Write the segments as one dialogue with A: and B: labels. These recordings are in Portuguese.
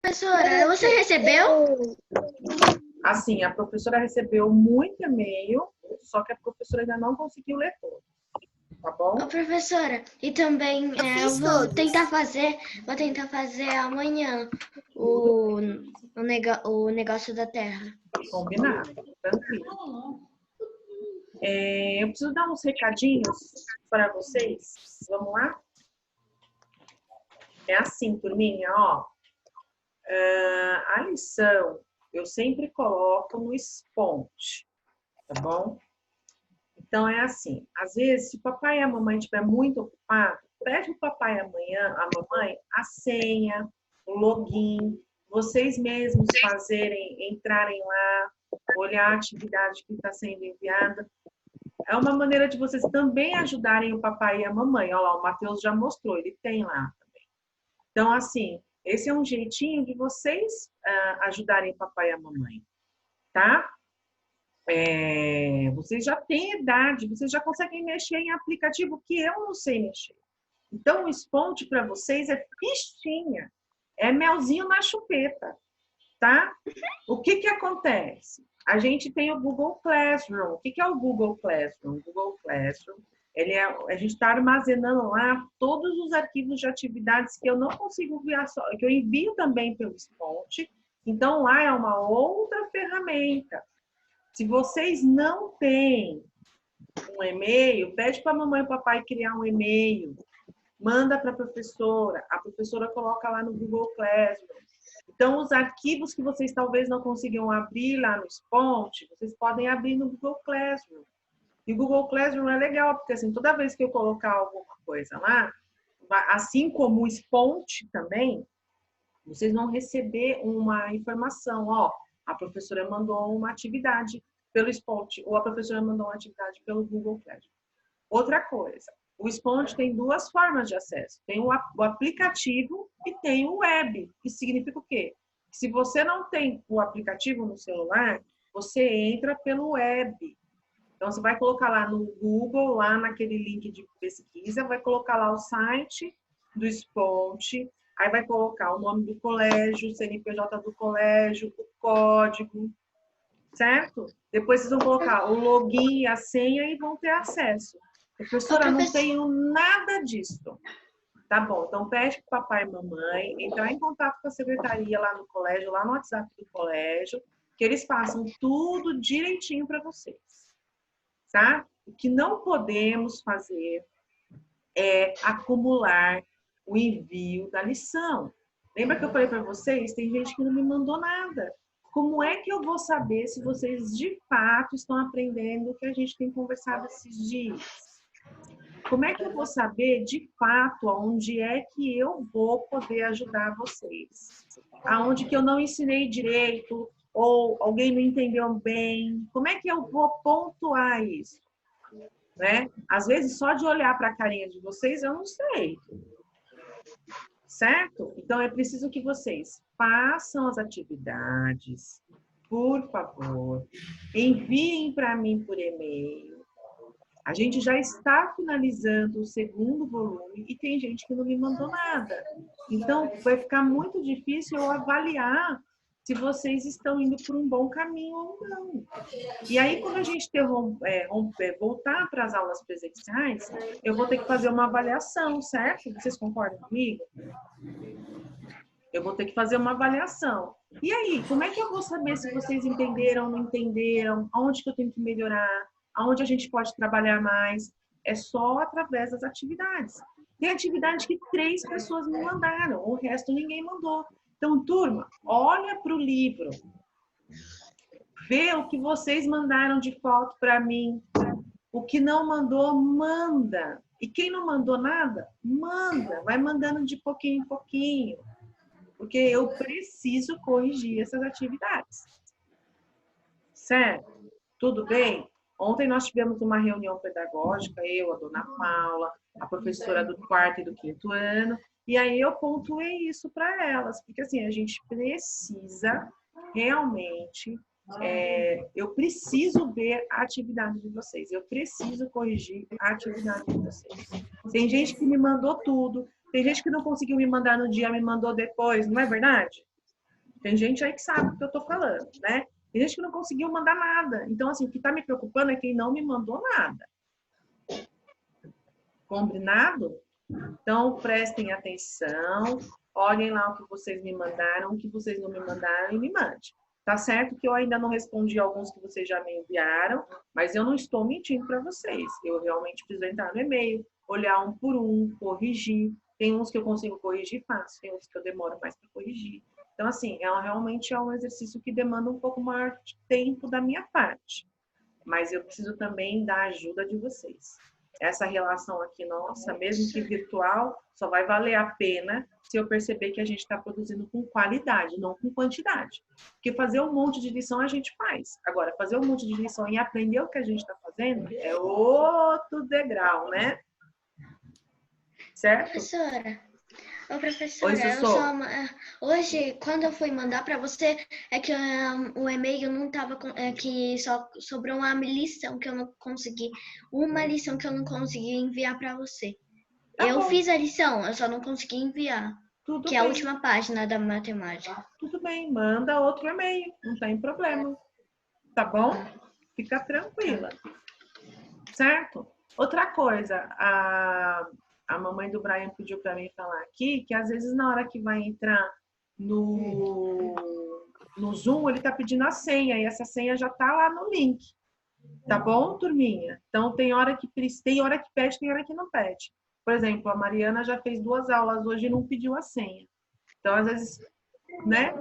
A: Professora, você recebeu?
B: Assim, a professora recebeu muito e-mail, só que a professora ainda não conseguiu ler todo, tá bom?
A: Ô, professora, e também eu vou tentar fazer amanhã o negócio da terra.
B: Combinado, tranquilo. Eu preciso dar uns recadinhos para vocês. Vamos lá? É assim, turminha, ó. A lição eu sempre coloco no Sponte, tá bom? Então é assim, às vezes, se o papai e a mamãe estiver muito ocupado, pede o papai e a mamãe, a senha, o login, vocês mesmos fazerem, entrarem lá, olhar a atividade que está sendo enviada. É uma maneira de vocês também ajudarem o papai e a mamãe. Olha lá, o Matheus já mostrou, ele tem lá também. Então, assim, esse é um jeitinho de vocês ajudarem o papai e a mamãe, tá? Vocês já têm idade, vocês já conseguem mexer em aplicativo que eu não sei mexer. Então, o Sponte para vocês é fichinha, é melzinho na chupeta, tá? O que acontece? A gente tem o Google Classroom. O que é o Google Classroom? O Google Classroom, a gente está armazenando lá todos os arquivos de atividades que eu não consigo enviar só, que eu envio também pelo Sponte. Então, lá é uma outra ferramenta. Se vocês não têm um e-mail, pede para a mamãe e o papai criar um e-mail, manda para a professora coloca lá no Google Classroom. Então, os arquivos que vocês talvez não consigam abrir lá no Sponte, vocês podem abrir no Google Classroom. E o Google Classroom é legal, porque assim, toda vez que eu colocar alguma coisa lá, assim como o Sponte também, vocês vão receber uma informação, ó, a professora mandou uma atividade pelo Sponte, ou a professora mandou uma atividade pelo Google Classroom. Outra coisa, o Sponte tem duas formas de acesso. Tem o aplicativo e tem o web, que significa o quê? Se você não tem o aplicativo no celular, você entra pelo web. Então, você vai colocar lá no Google, lá naquele link de pesquisa, vai colocar lá o site do Sponte, aí vai colocar o nome do colégio, o CNPJ do colégio, o código, certo? Depois vocês vão colocar o login e a senha e vão ter acesso. Professora, não tenho nada disso. Tá bom, então pede para papai e mamãe entrar em contato com a secretaria lá no colégio, lá no WhatsApp do colégio, que eles façam tudo direitinho para vocês. Tá? O que não podemos fazer é acumular o envio da lição. Lembra que eu falei para vocês? Tem gente que não me mandou nada. Como é que eu vou saber se vocês de fato estão aprendendo o que a gente tem conversado esses dias? Como é que eu vou saber de fato aonde é que eu vou poder ajudar vocês? Aonde que eu não ensinei direito ou alguém não entendeu bem? Como é que eu vou pontuar isso? Né? Às vezes, só de olhar para a carinha de vocês, eu não sei. Certo? Então, é preciso que vocês façam as atividades, por favor, enviem para mim por e-mail. A gente já está finalizando o segundo volume e tem gente que não me mandou nada. Então, vai ficar muito difícil eu avaliar se vocês estão indo por um bom caminho ou não. E aí, quando a gente voltar para as aulas presenciais, eu vou ter que fazer uma avaliação, certo? Vocês concordam comigo? Eu vou ter que fazer uma avaliação. E aí, como é que eu vou saber se vocês entenderam ou não entenderam? Aonde que eu tenho que melhorar? Aonde a gente pode trabalhar mais? É só através das atividades. Tem atividade que 3 pessoas me mandaram, o resto ninguém mandou. Então, turma, olha para o livro. Vê o que vocês mandaram de foto para mim. O que não mandou, manda. E quem não mandou nada, manda. Vai mandando de pouquinho em pouquinho. Porque eu preciso corrigir essas atividades. Certo? Tudo bem? Ontem nós tivemos uma reunião pedagógica, eu, a dona Paula, a professora do 4º e do 5º ano, e aí eu pontuei isso para elas, porque assim, a gente precisa realmente, eu preciso ver a atividade de vocês, eu preciso corrigir a atividade de vocês. Tem gente que me mandou tudo, tem gente que não conseguiu me mandar no dia, me mandou depois, não é verdade? Tem gente aí que sabe o que eu tô falando, né? Tem gente que não conseguiu mandar nada. Então, assim, o que tá me preocupando é quem não me mandou nada. Combinado? Então, prestem atenção, olhem lá o que vocês me mandaram, o que vocês não me mandaram e me mande. Tá certo que eu ainda não respondi alguns que vocês já me enviaram, mas eu não estou mentindo para vocês. Eu realmente preciso entrar no e-mail, olhar um por um, corrigir. Tem uns que eu consigo corrigir fácil, tem outros que eu demoro mais para corrigir. Então, assim, realmente é um exercício que demanda um pouco maior de tempo da minha parte. Mas eu preciso também da ajuda de vocês. Essa relação aqui nossa, mesmo que virtual, só vai valer a pena se eu perceber que a gente está produzindo com qualidade, não com quantidade. Porque fazer um monte de lição a gente faz. Agora, fazer um monte de lição e aprender o que a gente está fazendo é outro degrau, né? Certo?
A: Professora, ô
B: Oi,
A: professora,
B: Sussu.
A: hoje, quando eu fui mandar para você, é que o e-mail não tava que só sobrou uma lição que eu não consegui, uma lição que eu não consegui enviar para você.
B: Tá
A: Eu
B: bom,
A: fiz a lição, eu só não consegui enviar,
B: tudo
A: que é a
B: bem.
A: última página da matemática.
B: Tudo bem, manda outro e-mail, não tem problema. Tá bom? Fica tranquila.
A: Tá.
B: Certo? Outra coisa, a mamãe do Brian pediu para mim falar aqui que às vezes na hora que vai entrar no Zoom, ele tá pedindo a senha e essa senha já tá lá no link. Tá bom, turminha? Então tem hora que pede, tem hora que não pede. Por exemplo, a Mariana já fez 2 aulas hoje e não pediu a senha. Então, às vezes, né?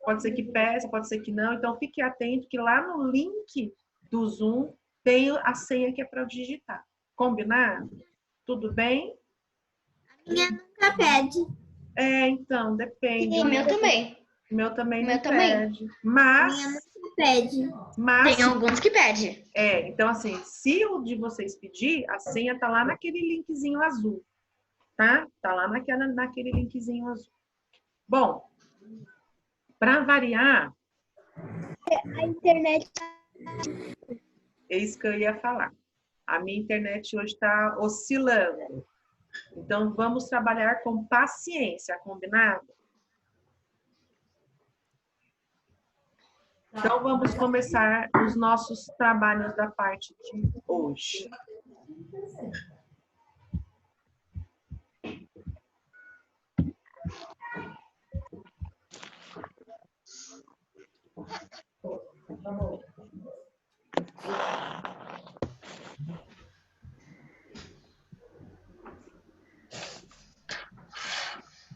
B: Pode ser que peça, pode ser que não. Então, fique atento que lá no link do Zoom tem a senha que é para digitar. Combinado? Tudo bem?
C: Minha nunca pede.
B: Então, depende.
A: E o meu também.
B: O meu também
A: O
B: não
A: meu também.
B: pede.
C: Minha nunca pede.
A: Tem alguns que pedem.
B: Então assim, se o de vocês pedir, a senha tá lá naquele linkzinho azul, tá? Tá lá naquele linkzinho azul. Bom, para variar,
C: A internet.
B: é isso que eu ia falar. A minha internet hoje está oscilando. Então, vamos trabalhar com paciência, combinado? Então, vamos começar os nossos trabalhos da parte de hoje.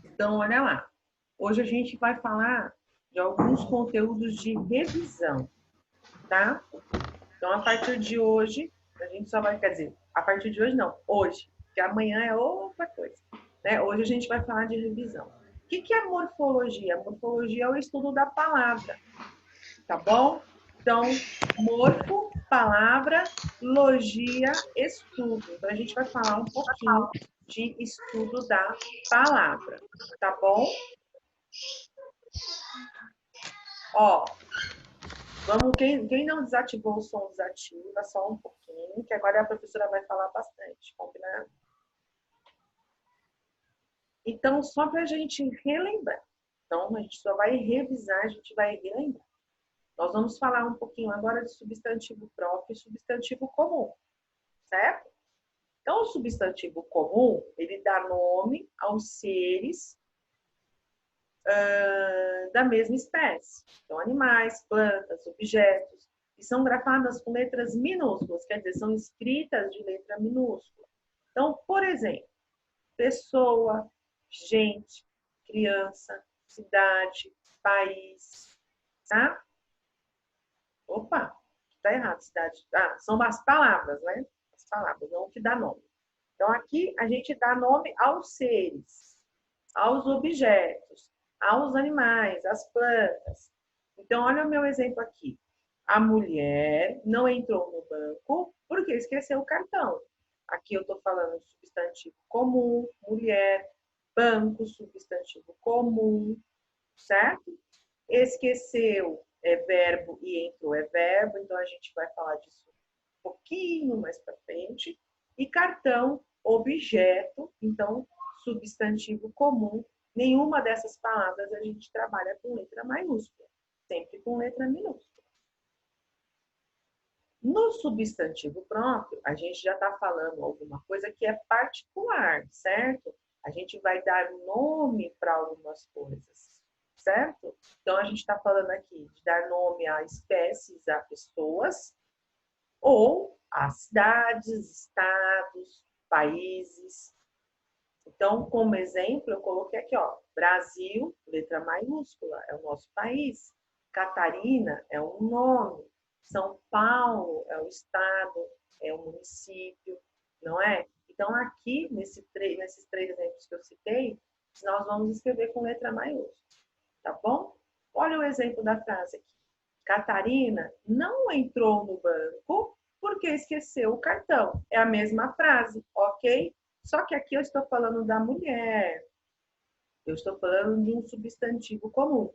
B: Então, olha lá. Hoje a gente vai falar de alguns conteúdos de revisão, tá? Então, a partir de hoje, a gente só vai, quer dizer, a partir de hoje não, hoje, porque amanhã é outra coisa, né? Hoje a gente vai falar de revisão. O que é morfologia? A morfologia é o estudo da palavra, tá bom? Então, morfo, palavra, logia, estudo. Então, a gente vai falar um pouquinho de estudo da palavra, tá bom? Ó, vamos, quem não desativou o som, desativa só um pouquinho, que agora a professora vai falar bastante, combinado? Então, só para a gente relembrar. Então, a gente só vai revisar, a gente vai relembrar. Nós vamos falar um pouquinho agora de substantivo próprio e substantivo comum, certo? Então, o substantivo comum, ele dá nome aos seres da mesma espécie. Então, animais, plantas, objetos, que são grafadas com letras minúsculas, quer dizer, são escritas de letra minúscula. Então, por exemplo, pessoa, gente, criança, cidade, país, tá? Opa, tá errado, cidade. São as palavras, né? As palavras, não o que dá nome. Então, aqui a gente dá nome aos seres, aos objetos, aos animais, às plantas. Então, olha o meu exemplo aqui. A mulher não entrou no banco porque esqueceu o cartão. Aqui eu estou falando de substantivo comum, mulher, banco, substantivo comum, certo? Esqueceu é verbo e entrou é verbo, então a gente vai falar disso um pouquinho mais para frente. E cartão, objeto, então substantivo comum Nenhuma dessas palavras a gente trabalha com letra maiúscula, sempre com letra minúscula. No substantivo próprio, a gente já está falando alguma coisa que é particular, certo? A gente vai dar nome para algumas coisas, certo? Então, a gente está falando aqui de dar nome a espécies, a pessoas, ou a cidades, estados, países. Então, como exemplo, eu coloquei aqui, ó, Brasil, letra maiúscula, é o nosso país. Catarina é um nome. São Paulo é o estado, é o município, não é? Então, aqui, nesses três exemplos que eu citei, nós vamos escrever com letra maiúscula, tá bom? Olha o exemplo da frase aqui. Catarina não entrou no banco porque esqueceu o cartão. É a mesma frase, ok? Só que aqui eu estou falando da mulher. Eu estou falando de um substantivo comum.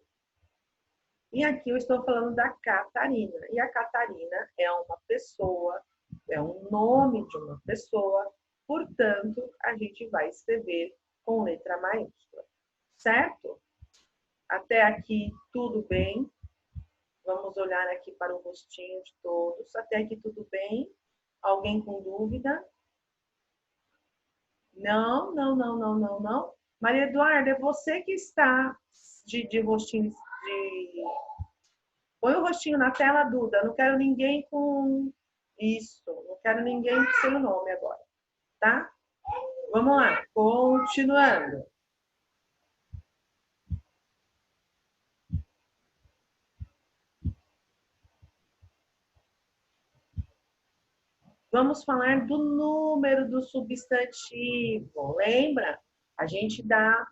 B: E aqui eu estou falando da Catarina. E a Catarina é uma pessoa, é um nome de uma pessoa, portanto, a gente vai escrever com letra maiúscula. Certo? Até aqui tudo bem? Vamos olhar aqui para o rostinho de todos. Até aqui tudo bem? Alguém com dúvida? Não, não, não, não, não, não. Maria Eduarda, é você que está de rostinho de... Põe o rostinho na tela, Duda. Não quero ninguém com isso. Não quero ninguém sem o nome agora, tá? Vamos lá, continuando. Vamos falar do número do substantivo. Lembra? A gente dá...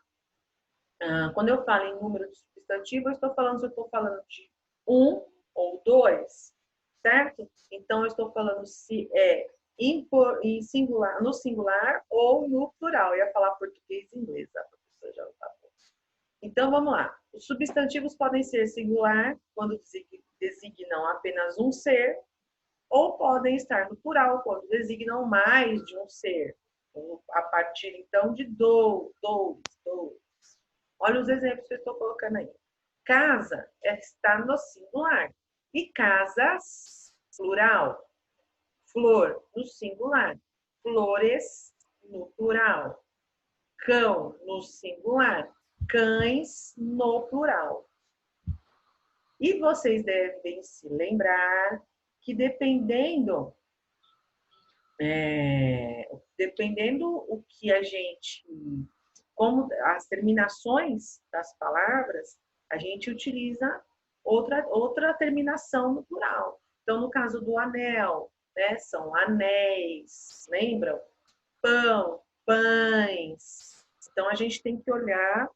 B: quando eu falo em número de substantivo, eu estou falando se eu estou falando de 1 ou 2, certo? Então, eu estou falando se é em singular, no singular ou no plural. Eu ia falar português e inglês, a professora já não está bom. Então, vamos lá. Os substantivos podem ser singular, quando designam apenas um ser, ou podem estar no plural, quando designam mais de um ser. A partir, então, de dois. Olha os exemplos que eu estou colocando aí. Casa está no singular. E casas, plural. Flor, no singular. Flores, no plural. Cão, no singular. Cães, no plural. E vocês devem se lembrar que dependendo o que a gente... Como as terminações das palavras, a gente utiliza outra terminação no plural. Então, no caso do anel, né, são anéis, lembram? Pão, pães. Então, a gente tem que olhar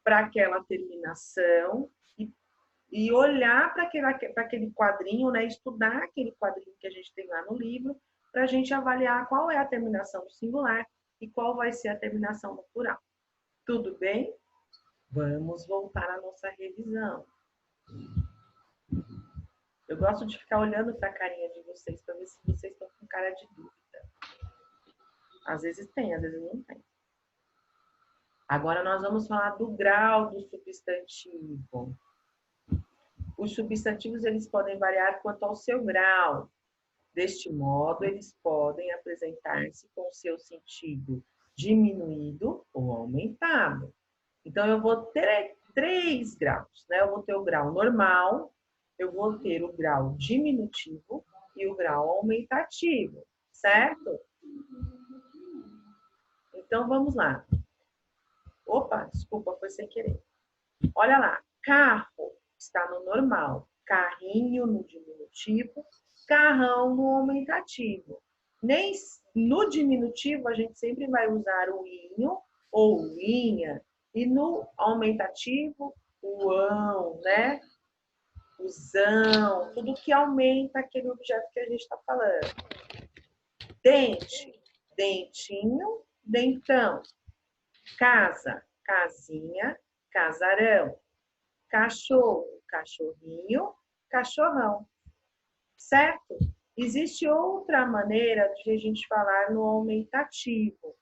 B: para aquela terminação e olhar para aquele quadrinho, né, estudar aquele quadrinho que a gente tem lá no livro, para a gente avaliar qual é a terminação do singular e qual vai ser a terminação no plural. Tudo bem? Vamos voltar à nossa revisão. Eu gosto de ficar olhando para a carinha de vocês, para ver se vocês estão com cara de dúvida. Às vezes tem, às vezes não tem. Agora nós vamos falar do grau do substantivo. Os substantivos, eles podem variar quanto ao seu grau. Deste modo, eles podem apresentar-se com seu sentido diminuído ou aumentado. Então, eu vou ter 3 graus, né? Eu vou ter o grau normal, eu vou ter o grau diminutivo e o grau aumentativo, certo? Então, vamos lá. Opa, desculpa, foi sem querer. Olha lá, carro está no normal, carrinho no diminutivo, carrão no aumentativo. No diminutivo, a gente sempre vai usar o inho ou inha, e no aumentativo, o ão, né? O zão, tudo que aumenta aquele objeto que a gente está falando. Dente, dentinho, dentão. Casa, casinha, casarão. Cachorro, cachorrinho, cachorrão. Certo? Existe outra maneira de a gente falar no aumentativo.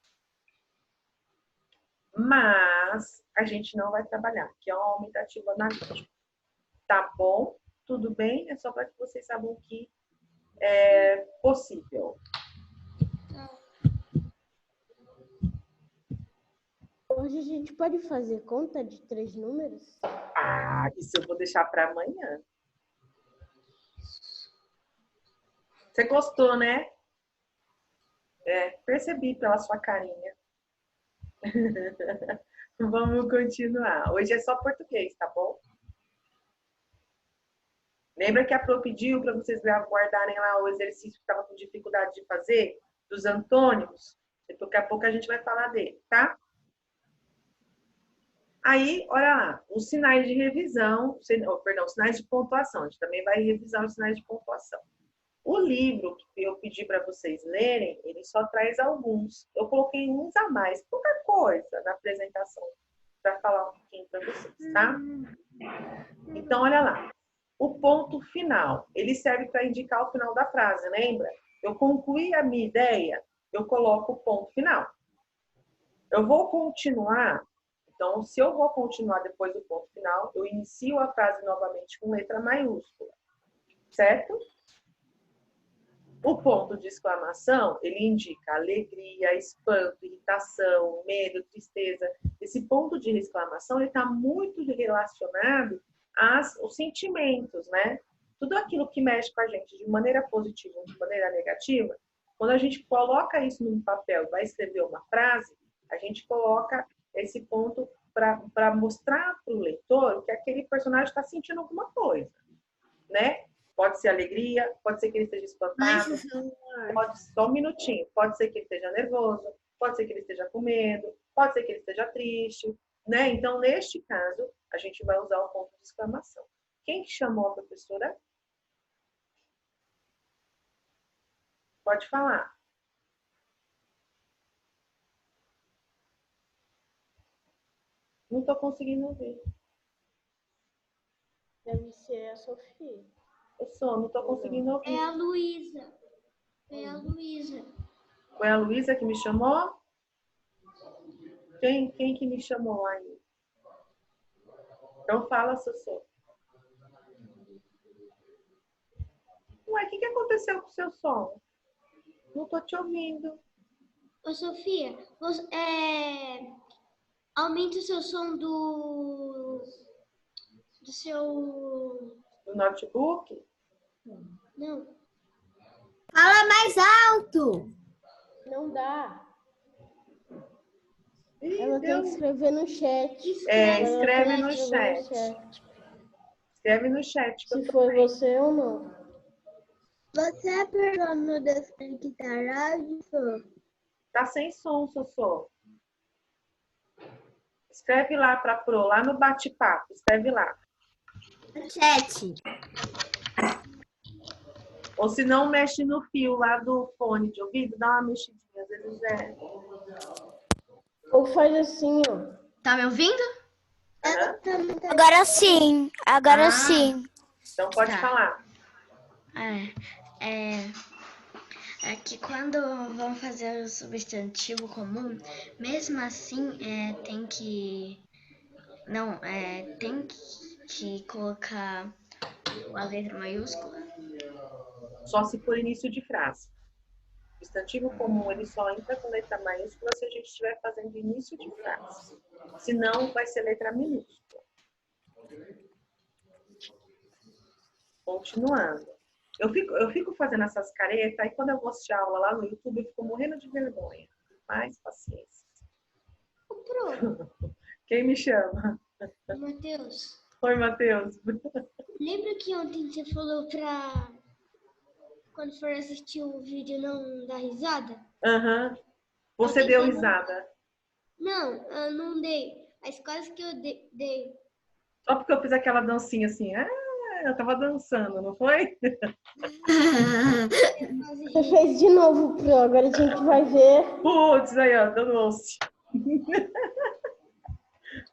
B: mas a gente não vai trabalhar, que é um aumentativo analítico. Tá bom? Tudo bem? É só para que vocês saibam que é possível.
D: Hoje a gente pode fazer conta de 3 números?
B: Ah, isso eu vou deixar para amanhã. Você gostou, né? Percebi pela sua carinha. Vamos continuar. Hoje é só português, tá bom? Lembra que a Pro pediu para vocês guardarem lá o exercício que estava com dificuldade de fazer? Dos antônimos? Daqui a pouco a gente vai falar dele, tá? Aí, olha lá, os sinais de revisão, sinais de pontuação. A gente também vai revisar os sinais de pontuação. O livro que eu pedi para vocês lerem, ele só traz alguns. Eu coloquei uns a mais, pouca coisa na apresentação, para falar um pouquinho para vocês, tá? Então, olha lá. O ponto final, ele serve para indicar o final da frase, lembra? Eu concluí a minha ideia, eu coloco o ponto final. Eu vou continuar, então, se eu vou continuar depois do ponto final, eu inicio a frase novamente com letra maiúscula, certo? O ponto de exclamação, ele indica alegria, espanto, irritação, medo, tristeza. Esse ponto de exclamação, ele está muito relacionado aos sentimentos, né? Tudo aquilo que mexe com a gente de maneira positiva ou de maneira negativa, quando a gente coloca isso num papel e vai escrever uma frase, a gente coloca esse ponto para mostrar para o leitor que aquele personagem está sentindo alguma coisa, né? Pode ser alegria, pode ser que ele esteja espantado, só um minutinho, pode ser que ele esteja nervoso, pode ser que ele esteja com medo, pode ser que ele esteja triste, né? Então, neste caso, a gente vai usar o ponto de exclamação. Quem que chamou a professora? Pode falar. Não estou conseguindo ver.
D: Deve ser a Sofia.
B: Eu não estou conseguindo ouvir.
A: É a Luísa. É a Luísa.
B: Foi a Luísa que me chamou? Quem que me chamou aí? Então fala, Sossô. Ué, o que aconteceu com o seu som? Não estou te ouvindo.
A: Ô, Sofia, aumenta o seu som do seu...
B: Do notebook?
A: Não.
C: Fala mais alto.
D: Não dá.
B: Ih,
D: Ela tem que escrever no chat.
B: Escreve no chat. Escreve no chat.
D: Se foi você ou não.
C: Você apertou no desconectar áudio?
B: Tá sem som, Sossô. Escreve lá para Pro, lá no bate-papo. Escreve lá.
C: Chat.
B: Ou se não, mexe no fio lá do fone de ouvido, dá uma mexidinha. Às vezes
D: Ou faz assim, ó.
A: Tá me ouvindo?
C: Agora sim. Agora sim.
B: Então pode
A: Tá.
B: falar.
A: É que quando vão fazer o substantivo comum, mesmo assim, tem que colocar a letra maiúscula.
B: Só se for início de frase. O substantivo comum, ele só entra com letra maiúscula se a gente estiver fazendo início de frase. Senão, vai ser letra minúscula. Continuando. Eu fico fazendo essas caretas, aí quando eu vou assistir a aula lá no YouTube, eu fico morrendo de vergonha. Mais paciência. Quem me chama?
A: Matheus,
B: Oi, Matheus.
A: lembra que ontem você falou pra quando for assistir o vídeo não dar risada?
B: Aham. Você deu risada.
A: Não, eu não dei. As quase que eu dei.
B: Só porque eu fiz aquela dancinha assim. Eu tava dançando, não foi?
D: Você fez de novo, Pro. Agora a gente vai ver.
B: Putz, aí, ó, danou-se.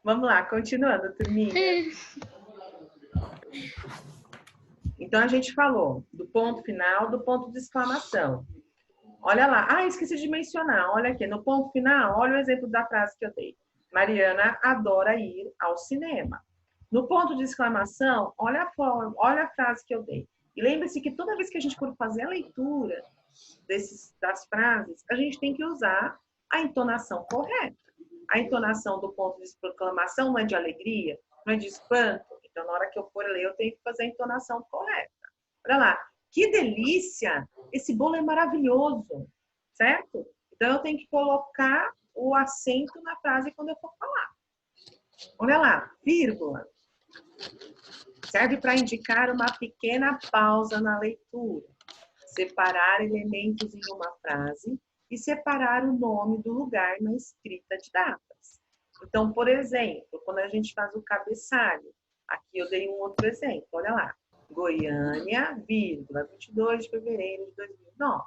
B: Vamos lá, continuando, turminha. Então, a gente falou do ponto final, do ponto de exclamação. Olha lá. Esqueci de mencionar. Olha aqui, no ponto final, olha o exemplo da frase que eu dei. Mariana adora ir ao cinema. No ponto de exclamação, olha a frase que eu dei. E lembre-se que toda vez que a gente for fazer a leitura das frases, a gente tem que usar a entonação correta. A entonação do ponto de exclamação não é de alegria, não é de espanto. Então, na hora que eu for ler, eu tenho que fazer a entonação correta. Olha lá, que delícia! Esse bolo é maravilhoso, certo? Então, eu tenho que colocar o acento na frase quando eu for falar. Olha lá, vírgula. Serve para indicar uma pequena pausa na leitura. Separar elementos em uma frase e separar o nome do lugar na escrita de datas. Então, por exemplo, quando a gente faz o cabeçalho, aqui eu dei um outro exemplo, olha lá. Goiânia, vírgula, 22 de fevereiro de 2009.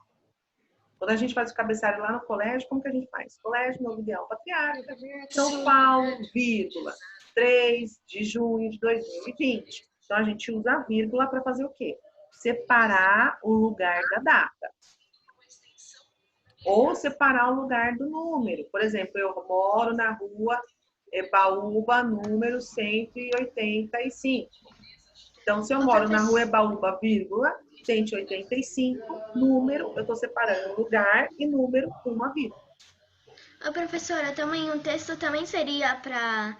B: Quando a gente faz o cabeçalho lá no colégio, como que a gente faz? Colégio Novo Ideal Patriarca, São Paulo, vírgula, 3 de junho de 2020. Então, a gente usa a vírgula para fazer o quê? Separar o lugar da data. Ou separar o lugar do número. Por exemplo, eu moro na rua Ebaúba, número 185. Então, se eu moro na rua Ebaúba, vírgula, 185, número, eu estou separando lugar e número com uma vírgula.
A: Ô, professora, também um texto também seria para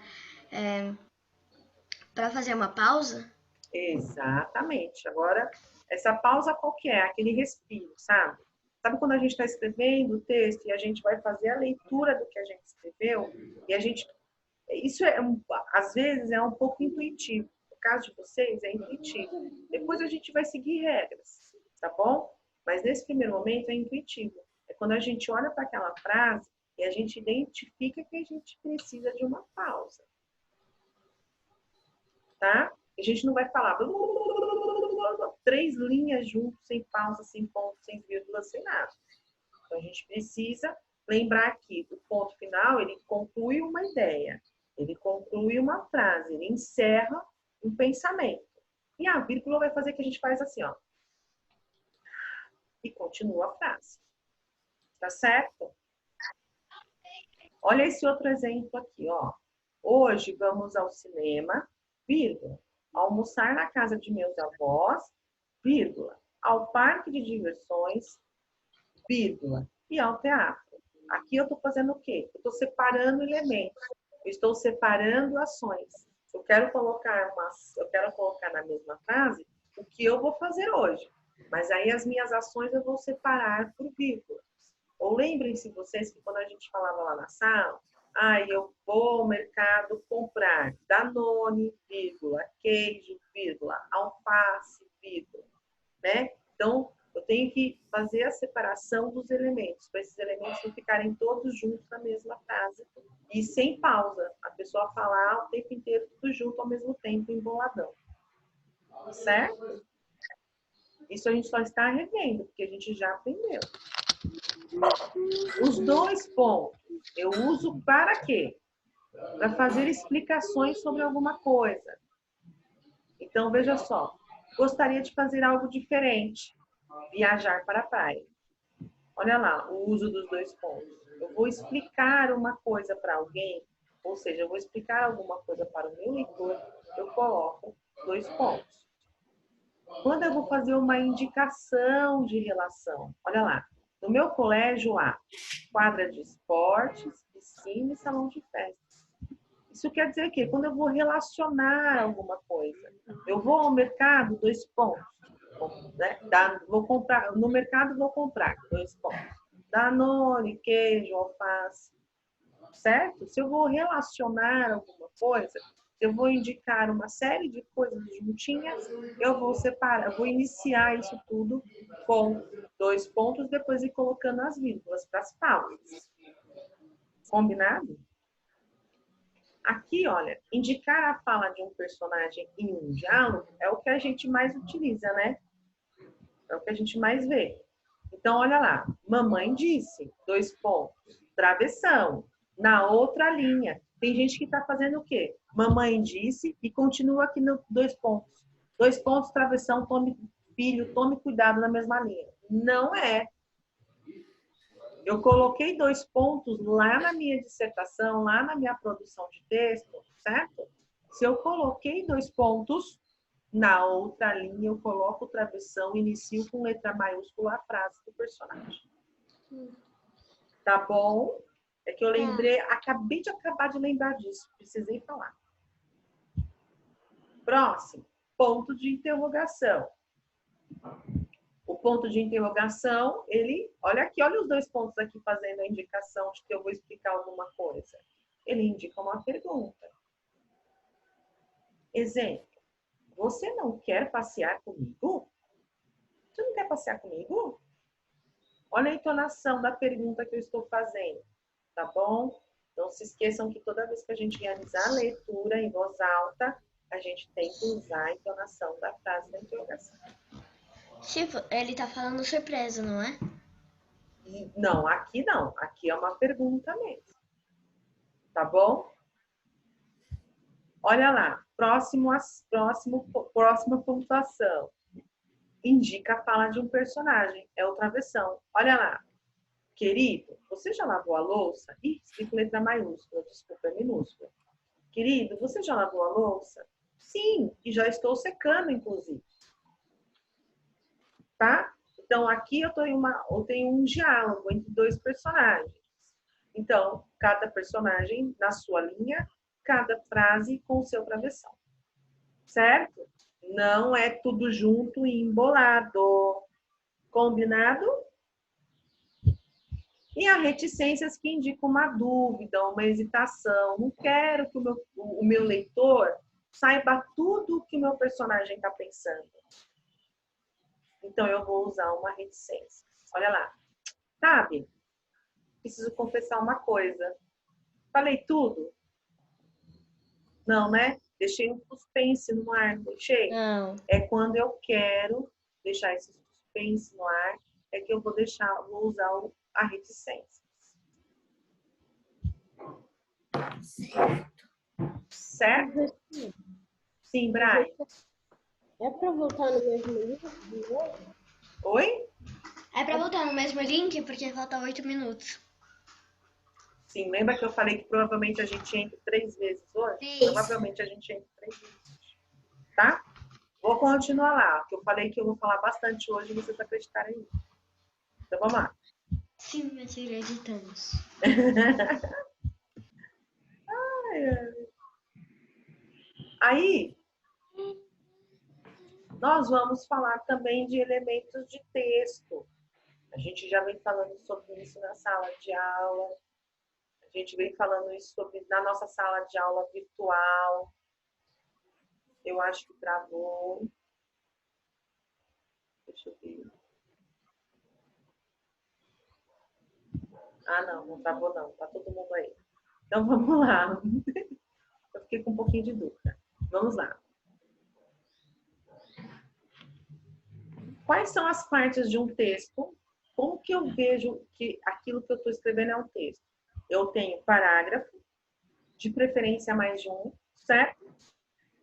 A: fazer uma pausa?
B: Exatamente. Agora, essa pausa qual que é? Aquele respiro, sabe? Sabe quando a gente está escrevendo o texto e a gente vai fazer a leitura do que a gente escreveu? E a gente... Isso, às vezes, é um pouco intuitivo. No caso de vocês, é intuitivo. Depois a gente vai seguir regras, tá bom? Mas nesse primeiro momento é intuitivo. É quando a gente olha para aquela frase e a gente identifica que a gente precisa de uma pausa. Tá? A gente não vai falar 3 linhas juntos, sem pausa, sem ponto, sem vírgula, sem nada. Então, a gente precisa lembrar que o ponto final, ele conclui uma ideia, ele conclui uma frase, ele encerra um pensamento. E a vírgula vai fazer que a gente faz assim, ó. E continua a frase. Tá certo? Olha esse outro exemplo aqui, ó. Hoje vamos ao cinema, vírgula, almoçar na casa de meus avós, vírgula, ao parque de diversões, vírgula, e ao teatro. Aqui eu estou fazendo o quê? Eu estou separando elementos, eu estou separando ações. Eu quero colocar na mesma frase o que eu vou fazer hoje, mas aí as minhas ações eu vou separar por vírgula. Ou lembrem-se vocês que quando a gente falava lá na sala, eu vou ao mercado comprar Danone, vírgula, queijo, vírgula, alface, vírgula, né? Então, eu tenho que fazer a separação dos elementos, para esses elementos não ficarem todos juntos na mesma frase e sem pausa. A pessoa falar o tempo inteiro tudo junto ao mesmo tempo, emboladão. Certo? Isso a gente só está revendo, porque a gente já aprendeu. Os 2 pontos eu uso para quê? Para fazer explicações sobre alguma coisa. Então, veja só. Gostaria de fazer algo diferente. Viajar para a praia. Olha lá, o uso dos 2 pontos. Eu vou explicar uma coisa para alguém, ou seja, eu vou explicar alguma coisa para o meu leitor, eu coloco 2 pontos. Quando eu vou fazer uma indicação de relação, olha lá. No meu colégio há quadra de esportes, piscina e salão de festas. Isso quer dizer que quando eu vou relacionar alguma coisa, eu vou ao mercado, 2 pontos. Né? Vou comprar, no mercado vou comprar 2 pontos. Danone, queijo, alface. Certo? Se eu vou relacionar alguma coisa, eu vou indicar uma série de coisas juntinhas, eu vou separar, eu vou iniciar isso tudo com 2 pontos, depois ir colocando as vírgulas para as pausas. Combinado? Aqui, olha, indicar a fala de um personagem em um diálogo é o que a gente mais utiliza, né? É o que a gente mais vê. Então, olha lá. Mamãe disse, 2 pontos. Travessão. Na outra linha. Tem gente que está fazendo o quê? Mamãe disse e continua aqui no 2 pontos. 2 pontos, travessão, filho, tome cuidado na mesma linha. Não é. Eu coloquei 2 pontos lá na minha dissertação, lá na minha produção de texto, certo? Se eu coloquei 2 pontos, na outra linha eu coloco o travessão e inicio com letra maiúscula a frase do personagem. Tá bom? É que eu lembrei, acabei de acabar de lembrar disso, precisei falar. Próximo, ponto de interrogação. O ponto de interrogação, ele, olha aqui, olha os 2 pontos aqui fazendo a indicação de que eu vou explicar alguma coisa. Ele indica uma pergunta. Exemplo, você não quer passear comigo? Você não quer passear comigo? Olha a entonação da pergunta que eu estou fazendo, tá bom? Não se esqueçam que toda vez que a gente realizar a leitura em voz alta, a gente tem que usar a entonação da frase da interrogação.
A: Tipo, ele tá falando surpresa, não é?
B: Não, aqui não. Aqui é uma pergunta mesmo. Tá bom? Olha lá. Próxima pontuação. Indica a fala de um personagem. É o travessão. Olha lá. Querido, você já lavou a louça? Ih, escrito letra maiúscula. Desculpa, é minúscula. Querido, você já lavou a louça? Sim, e já estou secando, inclusive. Tá? Então, aqui eu tenho um diálogo entre 2 personagens. Então, cada personagem na sua linha, cada frase com o seu travessão. Certo? Não é tudo junto e embolado. Combinado? E há reticências que indicam uma dúvida, uma hesitação. Não quero que o meu leitor saiba tudo o que o meu personagem está pensando. Então, eu vou usar uma reticência. Olha lá. Sabe? Preciso confessar uma coisa. Falei tudo? Não, né? Deixei um suspense no ar, não deixei?
A: Não.
B: É quando eu quero deixar esse suspense no ar, é que eu vou usar a reticência. Certo? Sim, Brian.
D: É para voltar no mesmo livro de novo?
B: Oi?
A: É pra voltar no mesmo link, porque falta 8 minutos.
B: Sim, lembra que eu falei que provavelmente a gente entra 3 vezes hoje?
A: Isso.
B: Provavelmente a gente entra 3 vezes hoje. Tá? Vou continuar lá, que eu falei que eu vou falar bastante hoje e vocês acreditarem nisso. Então vamos lá.
A: Sim, mas acreditamos.
B: Aí, nós vamos falar também de elementos de texto. A gente já vem falando sobre isso na sala de aula. A gente vem falando isso na nossa sala de aula virtual. Eu acho que travou. Deixa eu ver. Ah, não travou não. Tá todo mundo aí. Então vamos lá. Eu fiquei com um pouquinho de dúvida. Vamos lá. Quais são as partes de um texto? Como que eu vejo que aquilo que eu estou escrevendo é um texto? Eu tenho parágrafo, de preferência mais de um, certo?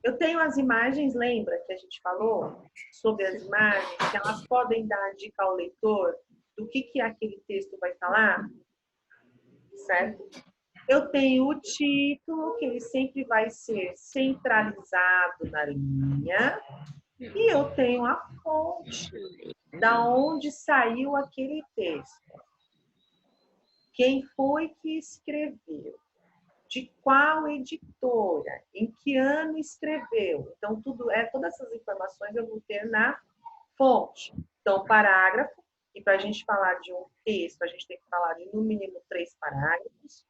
B: Eu tenho as imagens, lembra que a gente falou sobre as imagens, que elas podem dar dica ao leitor do que aquele texto vai falar, certo? Eu tenho o título, que ele sempre vai ser centralizado na linha, e eu tenho a fonte, da onde saiu aquele texto. Quem foi que escreveu? De qual editora? Em que ano escreveu? Então, todas essas informações eu vou ter na fonte. Então, parágrafo, e para a gente falar de um texto, a gente tem que falar de no mínimo 3 parágrafos.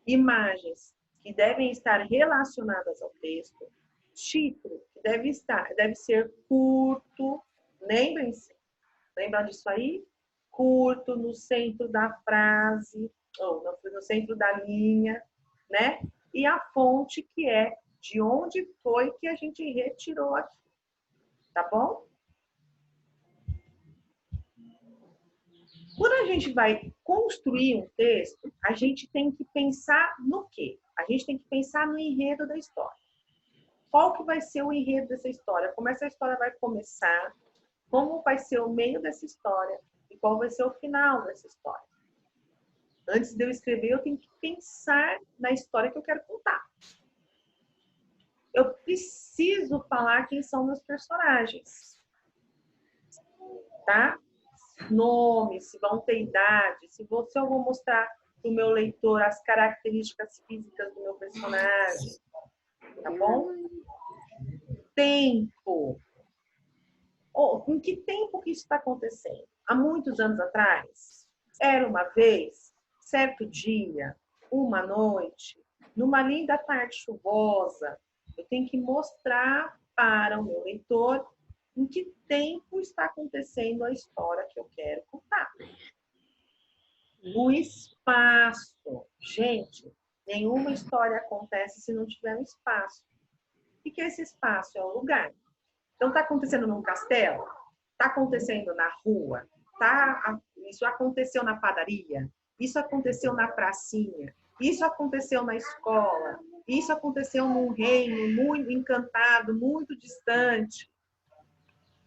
B: Imagens que devem estar relacionadas ao texto. Título, que deve ser curto. Lembrem-se, lembram disso aí? Curto, no centro da frase, ou no centro da linha, né? E a fonte, que é de onde foi que a gente retirou aqui. Tá bom? Quando a gente vai construir um texto, a gente tem que pensar no quê? A gente tem que pensar no enredo da história. Qual que vai ser o enredo dessa história? Como essa história vai começar? Como vai ser o meio dessa história? E qual vai ser o final dessa história? Antes de eu escrever, eu tenho que pensar na história que eu quero contar. Eu preciso falar quem são meus personagens. Tá? Nome, se vão ter idade, se eu vou mostrar para o meu leitor as características físicas do meu personagem. Tá bom? Tempo. Em que tempo que isso está acontecendo? Há muitos anos atrás, era uma vez, certo dia, uma noite, numa linda tarde chuvosa, eu tenho que mostrar para o meu leitor em que tempo está acontecendo a história que eu quero contar. O espaço. Gente, nenhuma história acontece se não tiver um espaço. O que é esse espaço? É um lugar. Então, está acontecendo num castelo? Está acontecendo na rua? Isso aconteceu na padaria? Isso aconteceu na pracinha? Isso aconteceu na escola? Isso aconteceu num reino muito encantado, muito distante?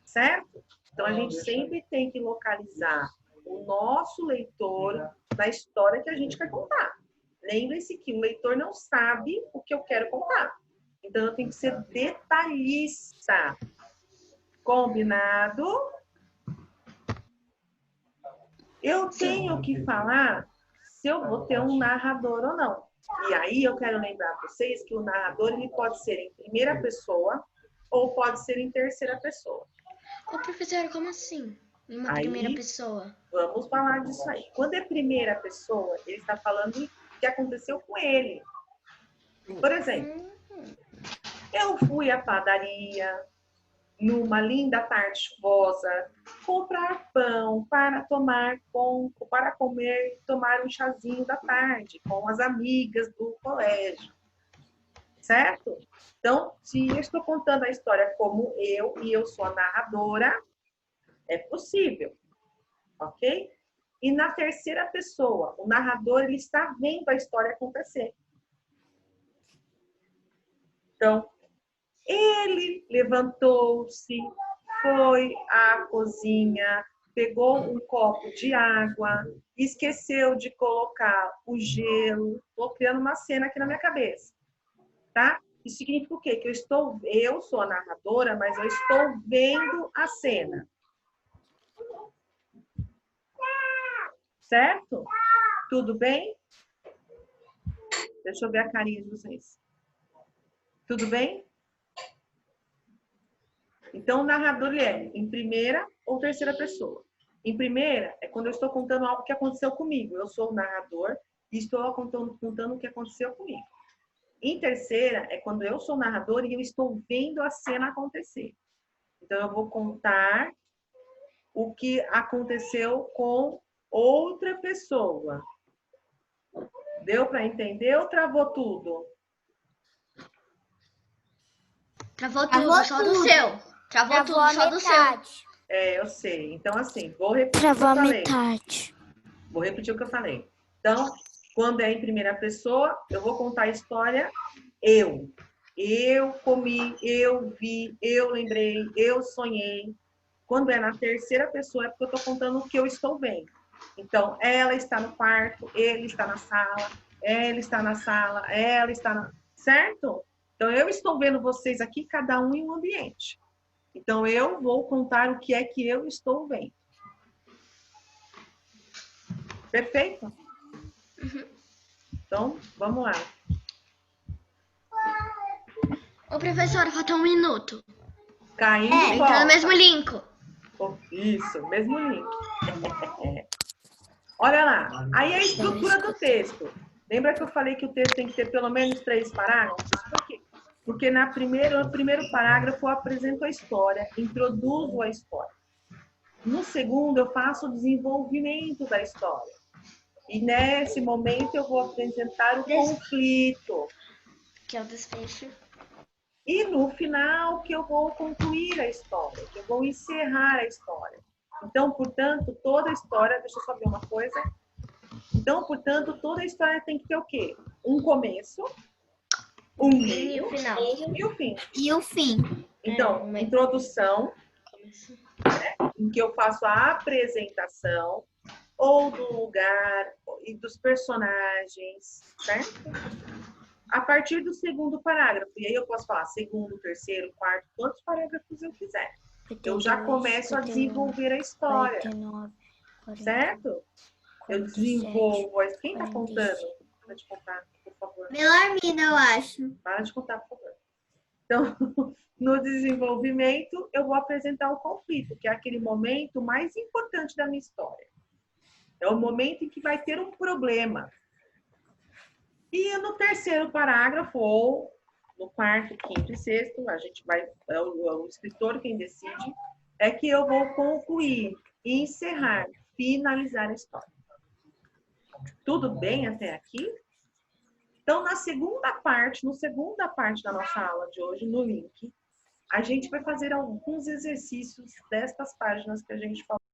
B: Certo? Então, a gente sempre tem que localizar o nosso leitor na história que a gente quer contar. Lembre-se que o leitor não sabe o que eu quero contar. Então, eu tenho que ser detalhista. Combinado? Eu tenho que falar se eu vou ter um narrador ou não. E aí, eu quero lembrar para vocês que o narrador ele pode ser em primeira pessoa ou pode ser em terceira pessoa.
A: Ô, professora, como assim? Em uma primeira pessoa?
B: Vamos falar disso aí. Quando é primeira pessoa, ele está falando o que aconteceu com ele. Por exemplo, eu fui à padaria numa linda tarde chuvosa comprar pão para comer e tomar um chazinho da tarde com as amigas do colégio. Certo? Então, se eu estou contando a história como eu e eu sou a narradora, é possível. Ok? E na terceira pessoa, o narrador ele está vendo a história acontecer. Então, ele levantou-se, foi à cozinha, pegou um copo de água, esqueceu de colocar o gelo. Estou criando uma cena aqui na minha cabeça, tá? Isso significa o quê? Que eu sou a narradora, mas eu estou vendo a cena. Certo? Tudo bem? Deixa eu ver a carinha de vocês. Tudo bem? Então, o narrador ele é em primeira ou terceira pessoa. Em primeira é quando eu estou contando algo que aconteceu comigo. Eu sou o narrador e estou contando o que aconteceu comigo. Em terceira é quando eu sou o narrador e eu estou vendo a cena acontecer. Então, eu vou contar o que aconteceu com outra pessoa. Deu para entender ou travou tudo?
A: Travou tudo, só do seu. Travou tudo, só do seu.
B: Eu sei. Então, assim, vou repetir
C: Travou
B: o que eu
C: a
B: falei.
C: metade.
B: Vou repetir o que eu falei. Então, quando é em primeira pessoa, eu vou contar a história eu. Eu comi, eu vi, eu lembrei, eu sonhei. Quando é na terceira pessoa, é porque eu estou contando o que eu estou vendo. Então, ela está no quarto, ele está na sala, ela está na sala, ela está na... Certo? Então, eu estou vendo vocês aqui, cada um em um ambiente. Então, eu vou contar o que é que eu estou vendo. Perfeito? Então, vamos lá.
A: Ô, professora, falta 1 minuto.
B: Caindo
A: Entra no
B: volta.
A: mesmo link.
B: Isso, mesmo link. Olha lá. Aí a estrutura do texto. Lembra que eu falei que o texto tem que ter pelo menos 3 parágrafos? Por quê? Porque no primeiro parágrafo eu apresento a história, introduzo a história. No segundo, eu faço o desenvolvimento da história. E nesse momento eu vou apresentar o conflito.
A: Que é o desfecho.
B: E no final que eu vou concluir a história, que eu vou encerrar a história. Então, portanto, toda a história... Deixa eu só ver uma coisa. Então, portanto, toda a história tem que ter o quê? Um começo, um meio
A: E o final.
B: e o fim.
C: E o fim.
B: Então, uma introdução, né, em que eu faço a apresentação, ou do lugar, e dos personagens, certo? A partir do segundo parágrafo, e aí eu posso falar segundo, terceiro, quarto, quantos parágrafos eu quiser. Eu já começo a desenvolver a história,
C: 49, 40,
B: certo? Eu desenvolvo. Quem está
C: 47,
B: contando? Para de contar, por favor.
C: Melarmina, eu acho.
B: Para de contar, por favor. Então, no desenvolvimento, eu vou apresentar o conflito, que é aquele momento mais importante da minha história. É o momento em que vai ter um problema. E no terceiro parágrafo, ou no quarto, quinto e sexto, a gente vai, é o escritor quem decide, é que eu vou concluir, encerrar, finalizar a história. Tudo bem até aqui? Então, na segunda parte da nossa aula de hoje, no link, a gente vai fazer alguns exercícios destas páginas que a gente falou.